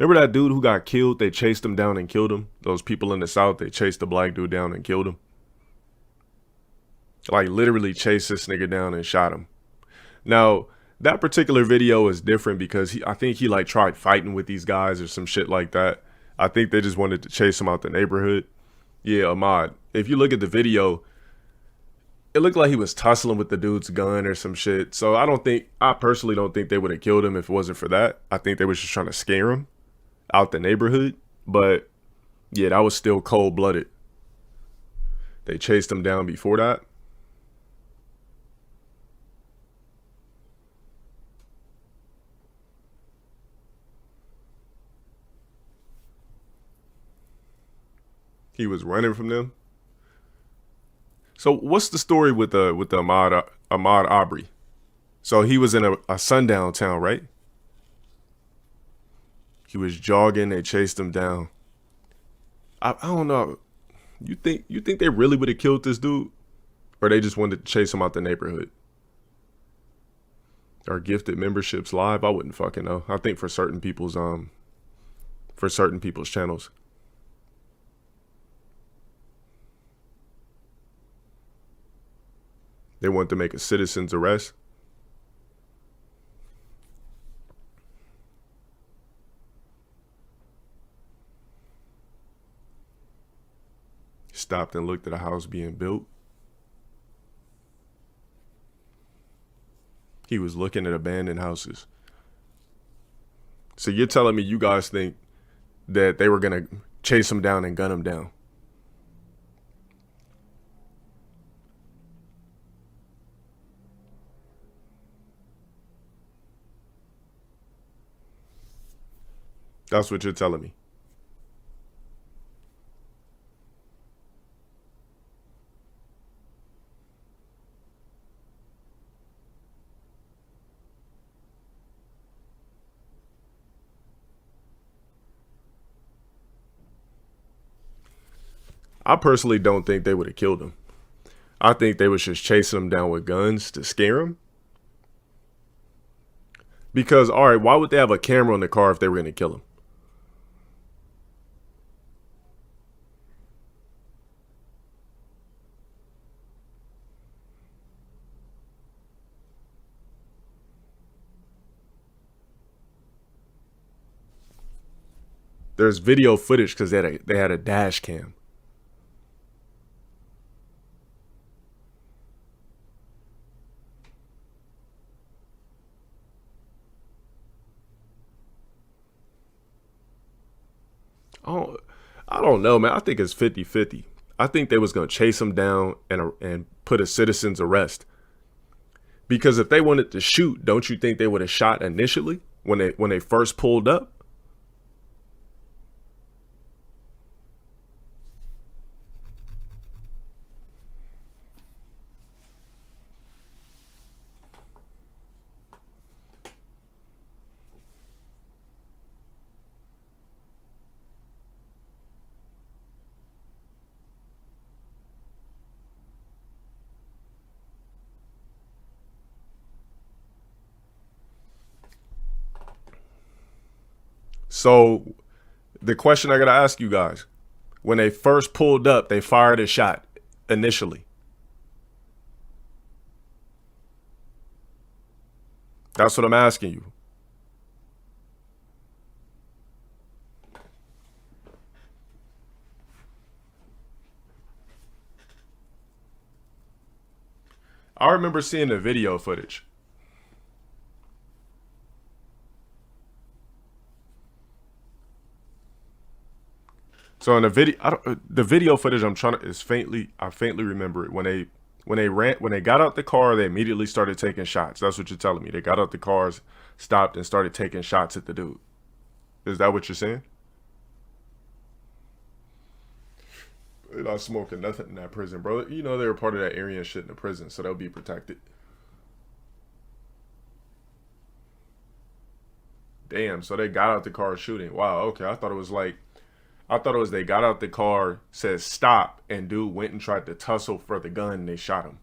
Remember that dude who got killed? They chased him down and killed him. Those people in the South, they chased the black dude down and killed him. Like literally chased this nigga down and shot him. Now, that particular video is different because I think he like tried fighting with these guys or some shit like that. I think they just wanted to chase him out the neighborhood. Yeah, Ahmaud. If you look at the video, it looked like he was tussling with the dude's gun or some shit. So I personally don't think they would have killed him if it wasn't for that. I think they was just trying to scare him out the neighborhood. But yeah, that was still cold-blooded. They chased him down before that. He was running from them. So what's the story with the Ahmaud Arbery? So he was in a sundown town, right? He was jogging. They chased him down. I don't know. You think they really would have killed this dude, or they just wanted to chase him out the neighborhood? Or gifted memberships live? I wouldn't fucking know. I think for certain people's channels. They want to make a citizen's arrest. Stopped and looked at a house being built. He was looking at abandoned houses. So you're telling me you guys think that they were going to chase him down and gun him down? That's what you're telling me. I personally don't think they would have killed him. I think they was just chasing him down with guns to scare him. Because, all right, why would they have a camera in the car if they were going to kill him? There's video footage because they had a dash cam. Oh, I don't know, man. I think it's 50-50. I think they was going to chase him down and put a citizen's arrest. Because if they wanted to shoot, don't you think they would have shot initially when they first pulled up? So the question I got to ask you guys, when they first pulled up, they fired a shot initially. That's what I'm asking you. I remember seeing the video footage. So in the video footage I faintly remember it when they got out the car, they immediately started taking shots. That's what you're telling me. They got out the cars, stopped, and started taking shots at the dude. Is that what you're saying? They're not smoking nothing in that prison, bro. You know they were part of that area and shit in the prison, so they'll be protected. Damn, so they got out the car shooting. Wow, okay. I thought it was they got out the car, said stop, and dude went and tried to tussle for the gun and they shot him.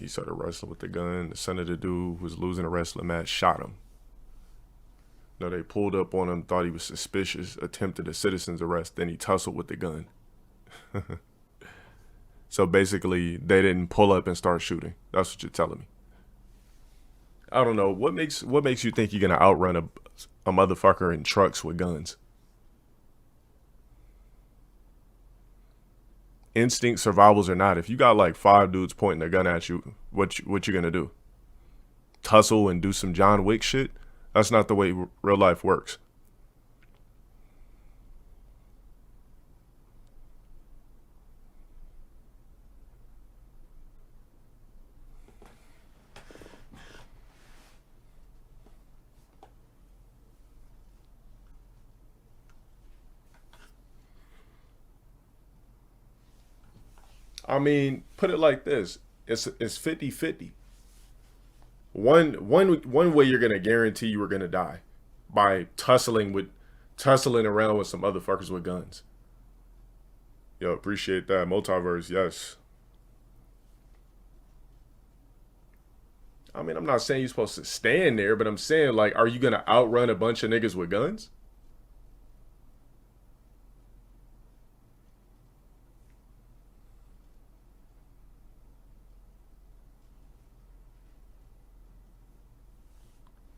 He started wrestling with the gun. The son of the dude who was losing a wrestling match shot him. No, they pulled up on him, thought he was suspicious, attempted a citizen's arrest, then he tussled with the gun. So basically, they didn't pull up and start shooting. That's what you're telling me. I don't know. What makes you think you're gonna outrun a motherfucker in trucks with guns? Instinct, survivals or not, if you got like 5 dudes pointing a gun at you, what you gonna do? Tussle and do some John Wick shit? That's not the way real life works. I mean, put it like this. It's 50-50. One way you're gonna guarantee you are gonna die by tussling around with some other fuckers with guns. Yo, appreciate that. Multiverse, yes. I mean, I'm not saying you're supposed to stand there, but I'm saying, like, are you gonna outrun a bunch of niggas with guns?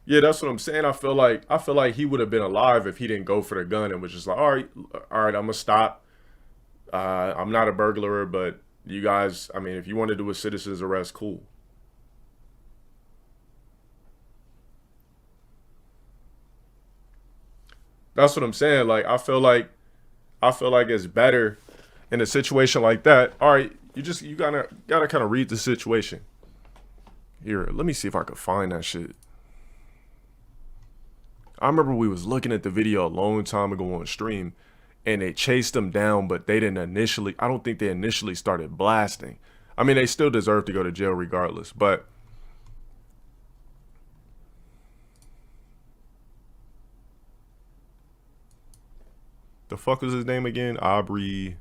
Yeah, that's what I'm saying. I feel like he would have been alive if he didn't go for the gun and was just like, all right, I'm gonna stop. I'm not a burglar, but you guys, I mean, if you want to do a citizen's arrest, cool. That's what I'm saying. Like, I feel like it's better in a situation like that. All right, you gotta kind of read the situation. Here, let me see if I could find that shit. I remember we was looking at the video a long time ago on stream, and they chased them down, but they didn't initially. I don't think they initially started blasting. I mean, they still deserve to go to jail regardless, but the fuck was his name again? Arbery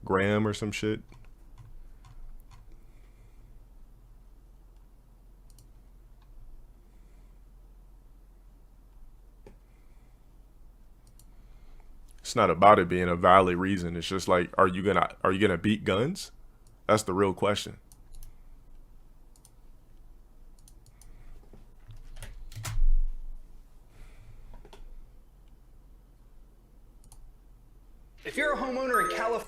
Graham or some shit. It's not about it being a valid reason. It's just like, are you gonna beat guns? That's the real question. If you're a homeowner in California,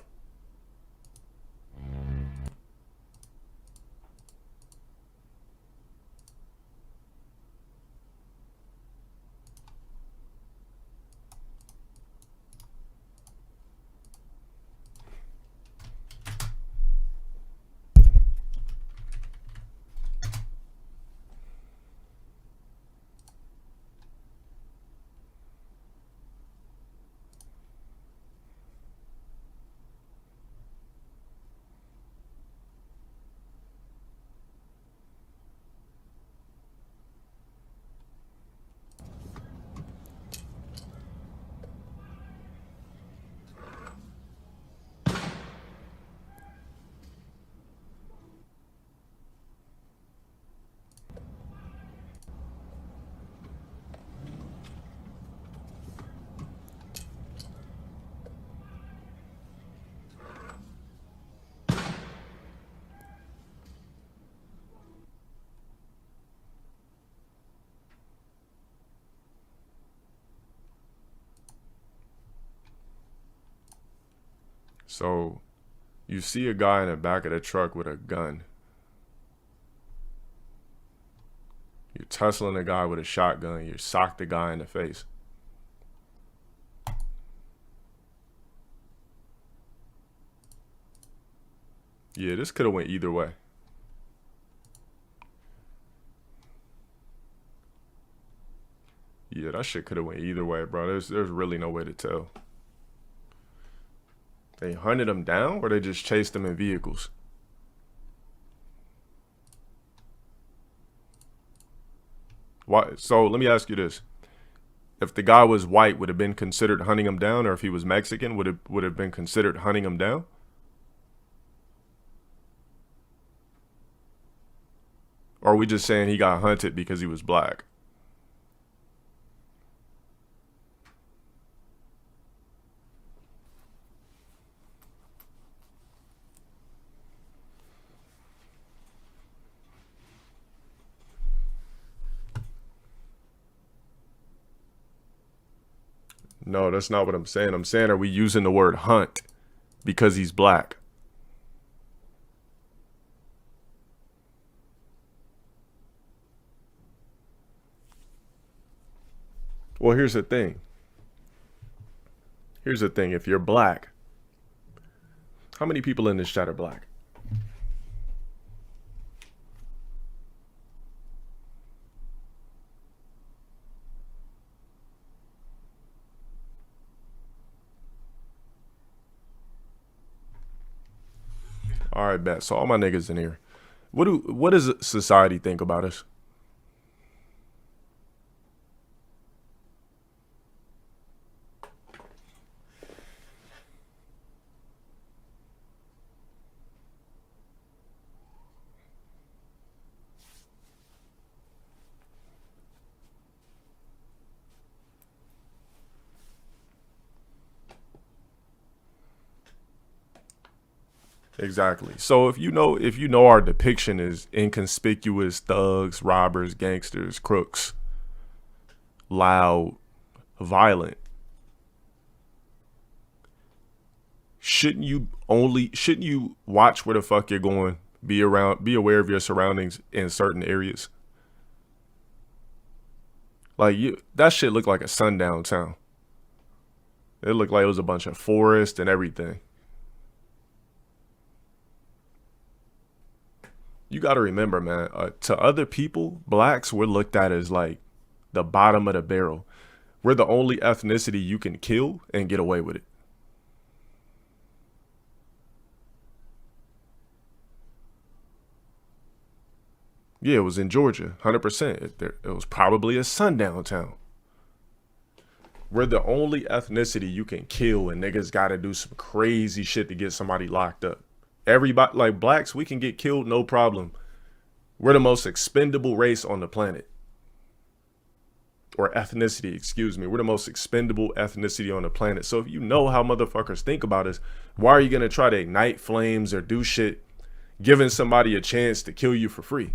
So you see a guy in the back of the truck with a gun. You're tussling a guy with a shotgun. You sock the guy in the face. Yeah, this could have went either way. Yeah, that shit could have went either way, bro. There's really no way to tell. They hunted them down, or they just chased them in vehicles? Why? So let me ask you this: If the guy was white, would it have been considered hunting him down? Or if he was Mexican, would it have been considered hunting him down? Or are we just saying he got hunted because he was black? No, that's not what I'm saying. I'm saying, are we using the word hunt because he's black? Well, here's the thing. Here's the thing. If you're black, how many people in this chat are black? All right, bet. So all my niggas in here. What does society think about us? Exactly. So if you know our depiction is inconspicuous thugs, robbers, gangsters, crooks, loud, violent, shouldn't you watch where the fuck you're going, be aware of your surroundings in certain areas? Like that shit looked like a sundown town. It looked like it was a bunch of forest and everything. You got to remember, man, to other people, blacks, we're looked at as like the bottom of the barrel. We're the only ethnicity you can kill and get away with it. Yeah, it was in Georgia, 100%. It was probably a sundown town. We're the only ethnicity you can kill, and niggas got to do some crazy shit to get somebody locked up. Everybody, like blacks, we can get killed, no problem. We're the most expendable race on the planet. Or ethnicity, excuse me. We're the most expendable ethnicity on the planet. So if you know how motherfuckers think about us, why are you going to try to ignite flames or do shit giving somebody a chance to kill you for free?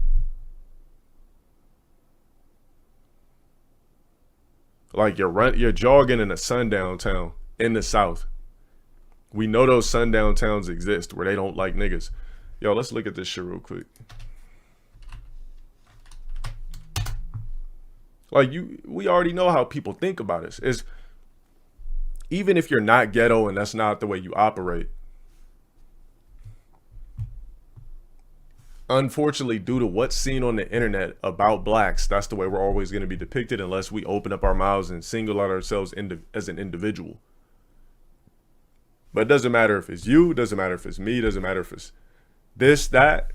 Like you're jogging in a sundown town in the South. We know those sundown towns exist where they don't like niggas. Yo, let's look at this shit real quick. Like we already know how people think about us. Is even if you're not ghetto and that's not the way you operate, unfortunately, due to what's seen on the internet about blacks, that's the way we're always going to be depicted unless we open up our mouths and single out ourselves as an individual. But it doesn't matter if it's you, doesn't matter if it's me, doesn't matter if it's this, that.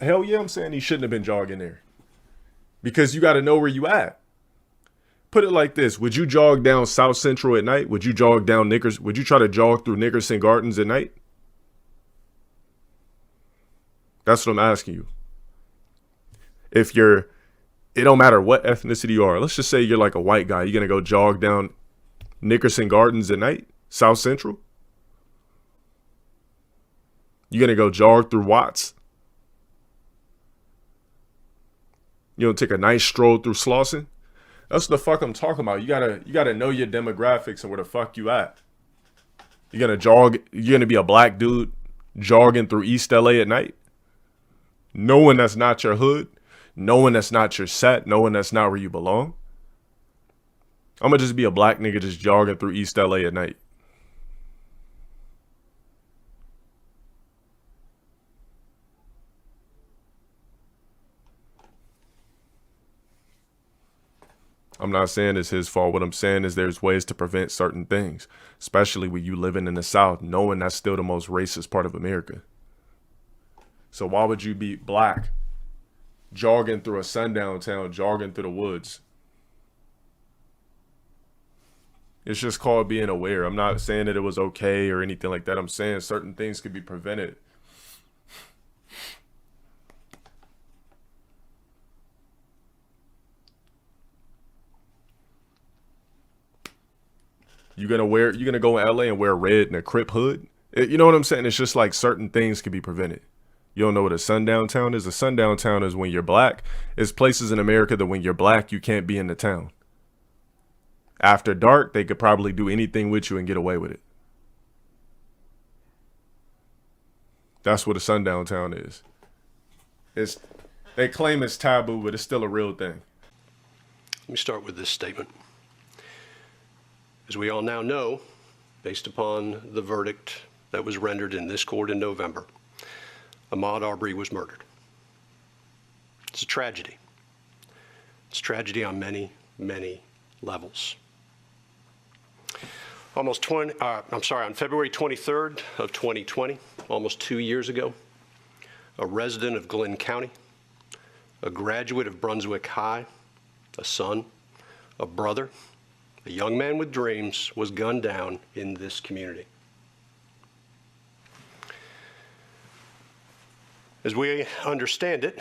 Hell yeah, I'm saying he shouldn't have been jogging there. Because you got to know where you at. Put it like this. Would you jog down South Central at night? Would you jog down Would you try to jog through Nickerson Gardens at night? That's what I'm asking you. It don't matter what ethnicity you are. Let's just say you're like a white guy. You're going to go jog down Nickerson Gardens at night? South Central? You're going to go jog through Watts? You know, take a nice stroll through Slauson? That's what the fuck I'm talking about. You gotta know your demographics and where the fuck you at. You're gonna be a black dude jogging through East LA at night? Knowing that's not your hood, knowing that's not your set, knowing that's not where you belong. I'm gonna just be a black nigga just jogging through East LA at night. I'm not saying it's his fault. What I'm saying is there's ways to prevent certain things, especially when you living in the South, knowing that's still the most racist part of America. So why would you be black, jogging through a sundown town, jogging through the woods? It's just called being aware. I'm not saying that it was okay or anything like that. I'm saying certain things could be prevented. You're gonna go in LA and wear red and a Crip hood? You know what I'm saying? It's just like certain things can be prevented. You don't know what a sundown town is? A sundown town is when you're black. It's places in America that when you're black, you can't be in the town. After dark, they could probably do anything with you and get away with it. That's what a sundown town is. They claim it's taboo, but it's still a real thing. Let me start with this statement. As we all now know, based upon the verdict that was rendered in this court in November, Ahmaud Arbery was murdered. It's a tragedy. It's a tragedy on many, many levels. On February 23rd of 2020, almost 2 years ago, a resident of Glynn County, a graduate of Brunswick High, a son, a brother, a young man with dreams, was gunned down in this community. As we understand it,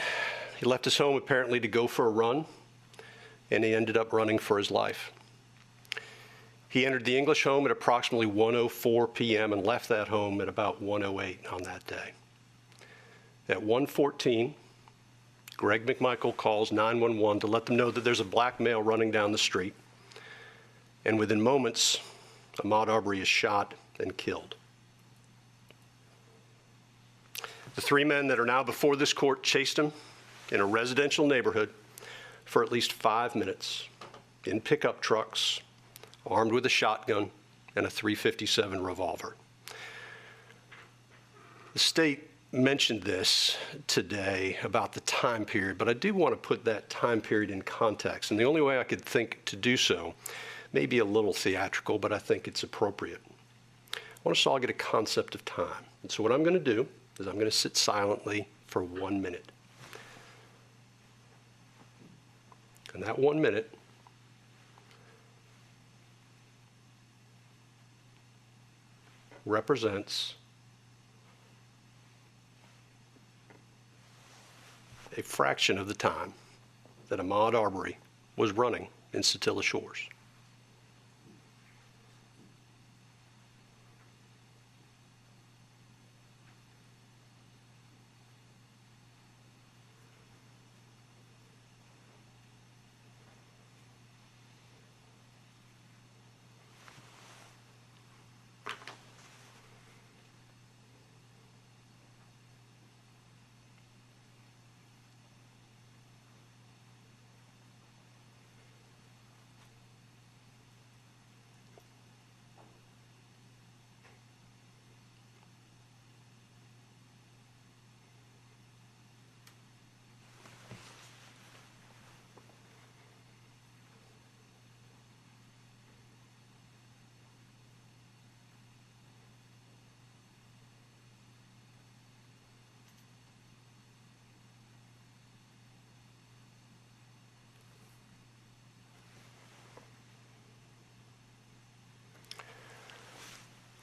he left his home apparently to go for a run, and he ended up running for his life. He entered the English home at approximately 1:04 p.m. and left that home at about 1:08 on that day. At 1:14, Greg McMichael calls 911 to let them know that there's a black male running down the street. And within moments, Ahmaud Arbery is shot and killed. The three men that are now before this court chased him in a residential neighborhood for at least 5 minutes in pickup trucks, armed with a shotgun and a .357 revolver. The state mentioned this today about the time period, but I do want to put that time period in context. And the only way I could think to do so may be a little theatrical, but I think it's appropriate. I want us to all get a concept of time. And so what I'm going to do is I'm going to sit silently for 1 minute. And that 1 minute represents a fraction of the time that Ahmaud Arbery was running in Satilla Shores.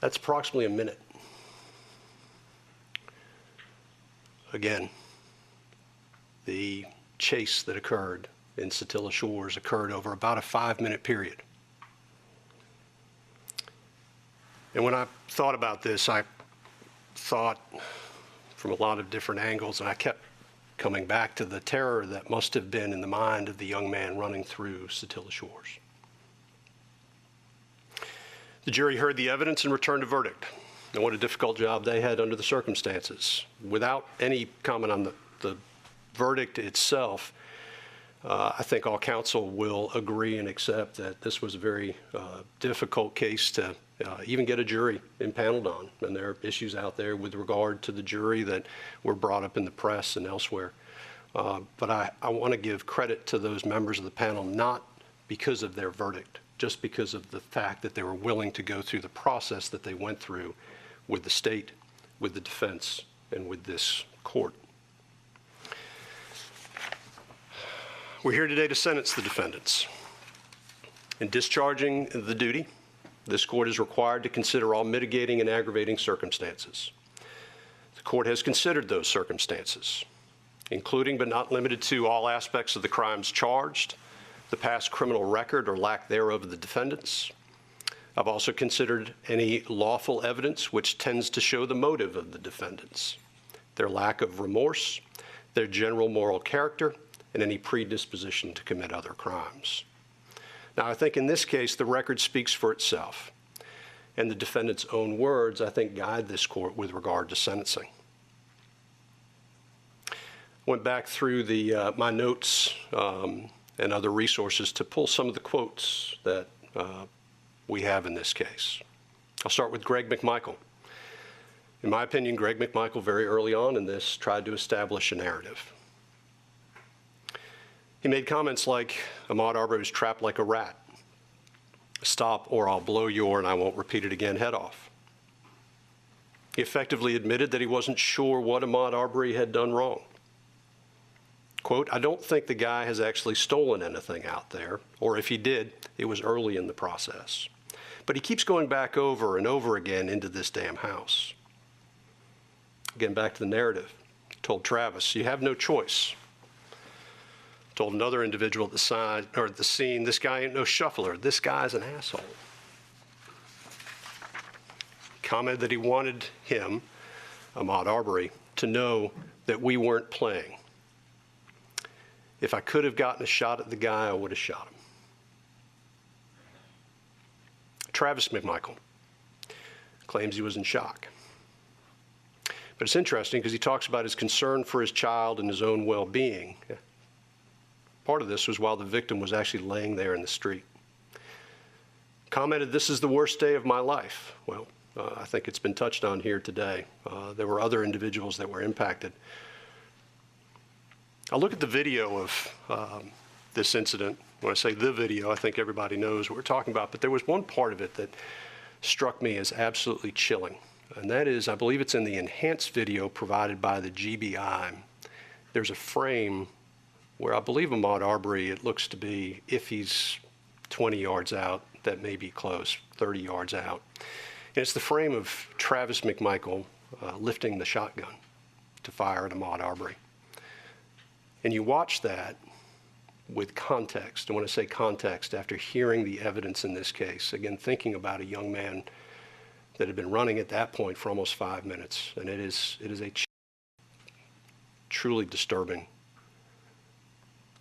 That's approximately a minute. Again, the chase that occurred in Satilla Shores occurred over about a 5-minute period. And when I thought about this, I thought from a lot of different angles, and I kept coming back to the terror that must have been in the mind of the young man running through Satilla Shores. The jury heard the evidence and returned a verdict. And what a difficult job they had under the circumstances. Without any comment on the verdict itself, I think all counsel will agree and accept that this was a very difficult case to even get a jury impaneled on. And there are issues out there with regard to the jury that were brought up in the press and elsewhere. But I want to give credit to those members of the panel, not because of their verdict, just because of the fact that they were willing to go through the process that they went through with the state, with the defense, and with this court. We're here today to sentence the defendants. In discharging the duty this court is required to consider all mitigating and aggravating circumstances. The court has considered those circumstances, including but not limited to all aspects of the crimes charged, the past criminal record or lack thereof of the defendants. I've also considered any lawful evidence which tends to show the motive of the defendants, their lack of remorse, their general moral character, and any predisposition to commit other crimes. Now, I think in this case, the record speaks for itself, and the defendant's own words, I think, guide this court with regard to sentencing. Went back through my notes and other resources to pull some of the quotes that we have in this case. I'll start with Greg McMichael. In my opinion, Greg McMichael, very early on in this, tried to establish a narrative. He made comments like, Ahmaud Arbery was trapped like a rat. Stop or I'll blow your, and I won't repeat it again, head off. He effectively admitted that he wasn't sure what Ahmaud Arbery had done wrong. Quote, I don't think the guy has actually stolen anything out there, or if he did, it was early in the process. But he keeps going back over and over again into this damn house. Again, back to the narrative. Told Travis, you have no choice. Told another individual at the scene, this guy ain't no shuffler. This guy's an asshole. Commented that he wanted him, Ahmaud Arbery, to know that we weren't playing. If I could have gotten a shot at the guy, I would have shot him. Travis McMichael claims he was in shock. But it's interesting because he talks about his concern for his child and his own well-being. Part of this was while the victim was actually laying there in the street. Commented, this is the worst day of my life. Well, I think it's been touched on here today. There were other individuals that were impacted. I look at the video of this incident. When I say the video, I think everybody knows what we're talking about, but there was one part of it that struck me as absolutely chilling, and that is, I believe it's in the enhanced video provided by the GBI. There's a frame where I believe Ahmaud Arbery, it looks to be, if he's 20 yards out, that may be close, 30 yards out. And it's the frame of Travis McMichael lifting the shotgun to fire at Ahmaud Arbery. And you watch that with context. And when I say context, after hearing the evidence in this case, again, thinking about a young man that had been running at that point for almost 5 minutes, and it is a truly disturbing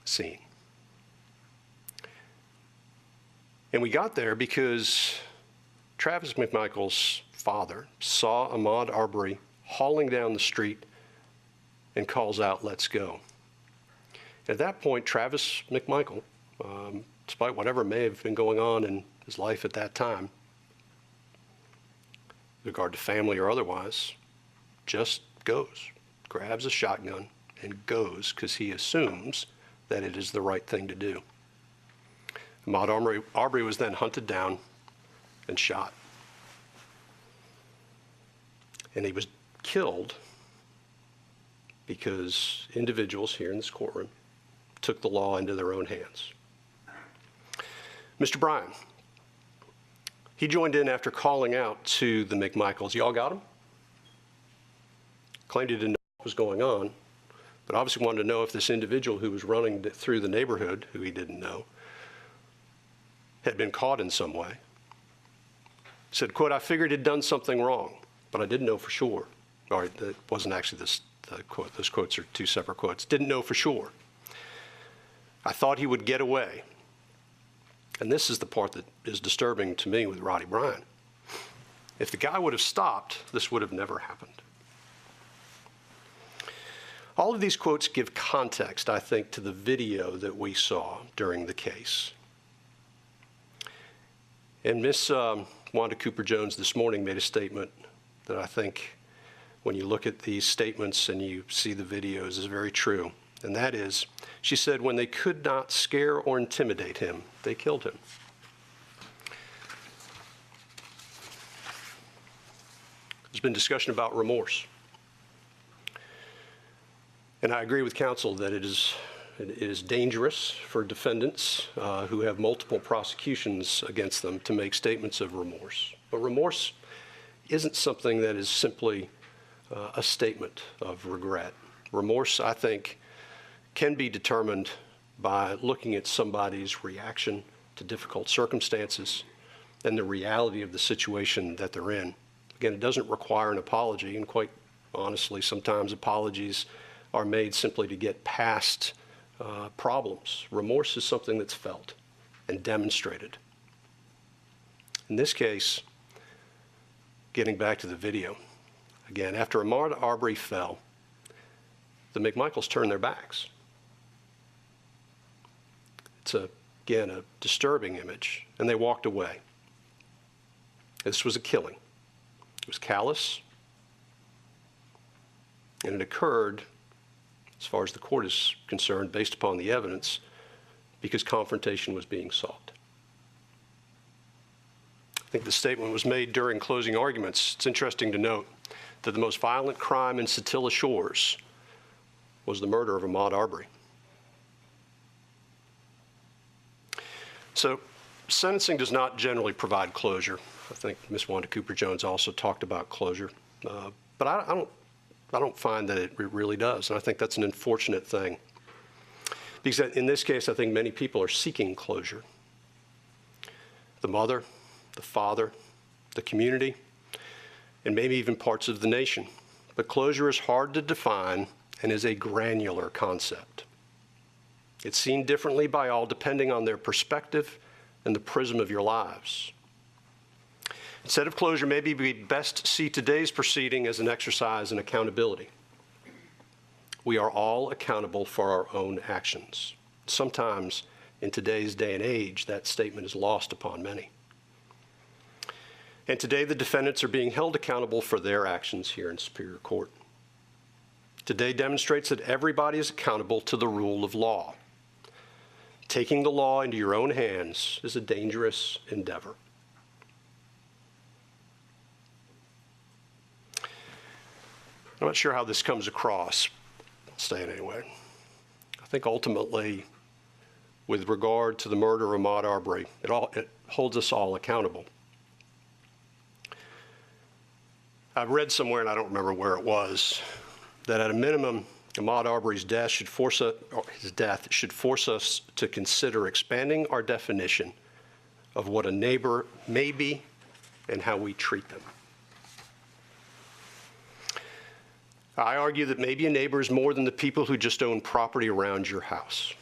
scene. And we got there because Travis McMichael's father saw Ahmaud Arbery hauling down the street and calls out, let's go. At that point, Travis McMichael, despite whatever may have been going on in his life at that time, with regard to family or otherwise, just goes, grabs a shotgun and goes because he assumes that it is the right thing to do. Ahmaud Arbery was then hunted down and shot. And he was killed because individuals here in this courtroom took the law into their own hands. Mr. Bryan, he joined in after calling out to the McMichaels. Y'all got him? Claimed he didn't know what was going on, but obviously wanted to know if this individual who was running through the neighborhood, who he didn't know, had been caught in some way. Said, quote, I figured he'd done something wrong, but I didn't know for sure. All right, that wasn't actually the quote. Those quotes are two separate quotes. Didn't know for sure. I thought he would get away. And this is the part that is disturbing to me with Roddy Bryan. If the guy would have stopped, this would have never happened. All of these quotes give context, I think, to the video that we saw during the case. And Miss Wanda Cooper-Jones this morning made a statement that I think, when you look at these statements and you see the videos, is very true. And that is, she said, when they could not scare or intimidate him, they killed him. There's been discussion about remorse. And I agree with counsel that it is It is dangerous for defendants who have multiple prosecutions against them to make statements of remorse. But remorse isn't something that is simply a statement of regret. Remorse, I think, can be determined by looking at somebody's reaction to difficult circumstances and the reality of the situation that they're in. Again, it doesn't require an apology, and quite honestly, sometimes apologies are made simply to get past problems. Remorse is something that's felt and demonstrated. In this case, getting back to the video, again, after Ahmaud Arbery fell, the McMichaels turned their backs. It's, again, a disturbing image, and they walked away. This was a killing. It was callous, and it occurred, as far as the court is concerned, based upon the evidence, because confrontation was being sought. I think the statement was made during closing arguments. It's interesting to note that the most violent crime in Satilla Shores was the murder of Ahmaud Arbery. So sentencing does not generally provide closure. I think Ms. Wanda Cooper-Jones also talked about closure, but I don't find that it really does, and I think that's an unfortunate thing. Because in this case, I think many people are seeking closure. The mother, the father, the community, and maybe even parts of the nation. But closure is hard to define and is a granular concept. It's seen differently by all depending on their perspective and the prism of your lives. Instead of closure, maybe we best see today's proceeding as an exercise in accountability. We are all accountable for our own actions. Sometimes, in today's day and age, that statement is lost upon many. And today, the defendants are being held accountable for their actions here in Superior Court. Today demonstrates that everybody is accountable to the rule of law. Taking the law into your own hands is a dangerous endeavor. I'm not sure how this comes across. I'll say it anyway. I think ultimately, with regard to the murder of Ahmaud Arbery, it holds us all accountable. I've read somewhere, and I don't remember where it was, that at a minimum, Ahmaud Arbery's death should force us to consider expanding our definition of what a neighbor may be and how we treat them. I argue that maybe a neighbor is more than the people who just own property around your house.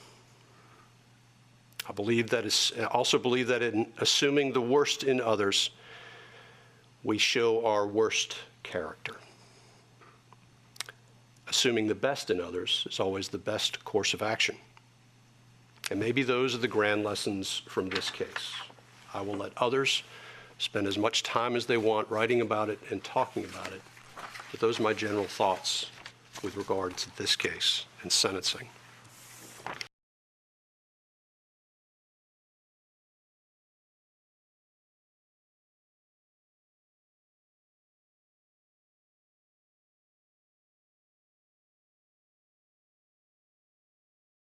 I also believe that in assuming the worst in others, we show our worst character. Assuming the best in others is always the best course of action. And maybe those are the grand lessons from this case. I will let others spend as much time as they want writing about it and talking about it. But those are my general thoughts with regard to this case and sentencing.